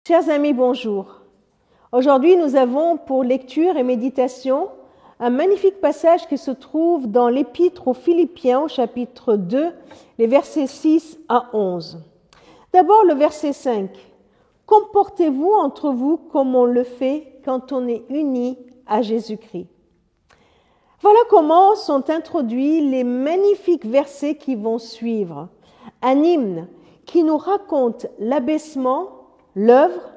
Chers amis, bonjour. Aujourd'hui, nous avons pour lecture et méditation un magnifique passage qui se trouve dans l'Épître aux Philippiens au chapitre 2, les versets 6 à 11. D'abord le verset 5. « Comportez-vous entre vous comme on le fait quand on est unis à Jésus-Christ. » Voilà comment sont introduits les magnifiques versets qui vont suivre. Un hymne qui nous raconte l'abaissement, l'œuvre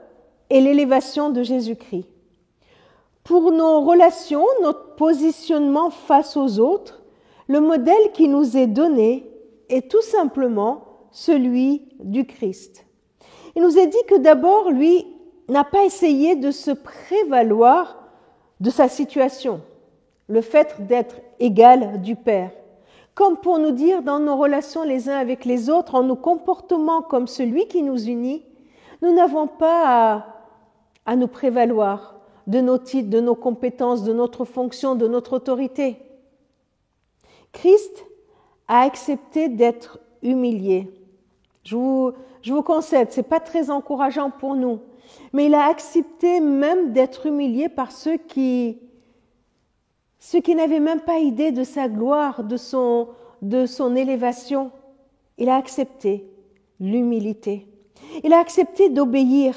et l'élévation de Jésus-Christ. Pour nos relations, notre positionnement face aux autres, le modèle qui nous est donné est tout simplement celui du Christ. Il nous est dit que d'abord, lui n'a pas essayé de se prévaloir de sa situation, le fait d'être égal du Père, comme pour nous dire dans nos relations les uns avec les autres, en nous comportant comme celui qui nous unit, nous n'avons pas à nous prévaloir de nos titres, de nos compétences, de notre fonction, de notre autorité. Christ a accepté d'être humilié. Je vous concède, ce n'est pas très encourageant pour nous, mais il a accepté même d'être humilié par ceux qui n'avaient même pas idée de sa gloire, de son élévation. Il a accepté l'humilité. Il a accepté d'obéir,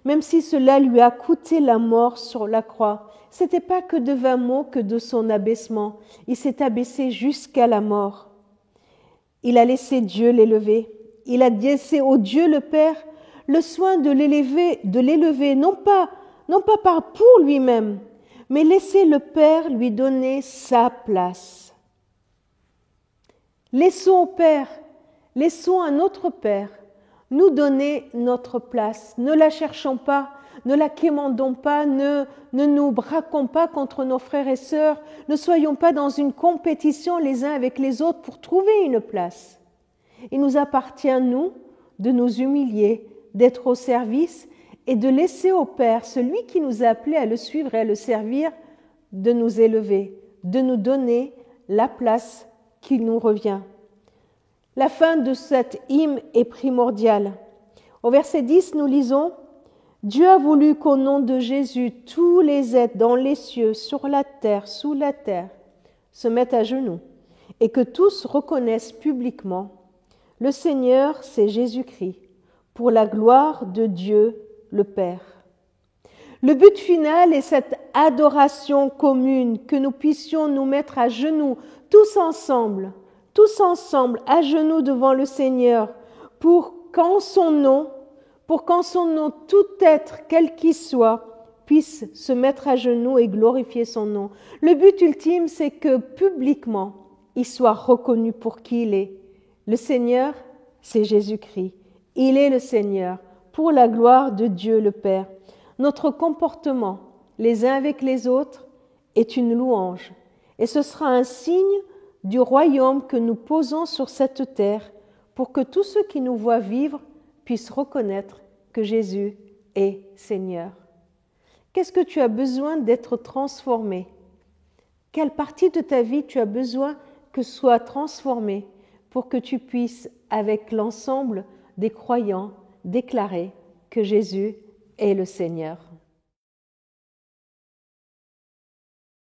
même si cela lui a coûté la mort sur la croix. Ce n'était pas que de 20 mots que de son abaissement. Il s'est abaissé jusqu'à la mort. Il a laissé Dieu l'élever. Il a laissé au Dieu le Père le soin de l'élever, non pas pour lui-même, mais laisser le Père lui donner sa place. Laissons au Père, laissons à notre Père nous donner notre place. Ne la cherchons pas, ne la quémandons pas, ne nous braquons pas contre nos frères et sœurs, ne soyons pas dans une compétition les uns avec les autres pour trouver une place. Il nous appartient, nous, de nous humilier, d'être au service et de laisser au Père, celui qui nous a appelés à le suivre et à le servir, de nous élever, de nous donner la place qui nous revient. La fin de cet hymne est primordiale. Au verset 10, nous lisons « Dieu a voulu qu'au nom de Jésus, tous les êtres dans les cieux, sur la terre, sous la terre, se mettent à genoux et que tous reconnaissent publiquement le Seigneur, c'est Jésus-Christ, pour la gloire de Dieu le Père. » Le but final est cette adoration commune, que nous puissions nous mettre à genoux, tous ensemble, à genoux devant le Seigneur, pour qu'en son nom, tout être, quel qu'il soit, puisse se mettre à genoux et glorifier son nom. Le but ultime, c'est que publiquement, il soit reconnu pour qui il est. Le Seigneur, c'est Jésus-Christ. Il est le Seigneur, pour la gloire de Dieu le Père. Notre comportement, les uns avec les autres, est une louange. Et ce sera un signe du royaume que nous posons sur cette terre pour que tous ceux qui nous voient vivre puissent reconnaître que Jésus est Seigneur. Qu'est-ce que tu as besoin d'être transformé? Quelle partie de ta vie tu as besoin que soit transformée pour que tu puisses, avec l'ensemble des croyants, déclarer que Jésus est le Seigneur?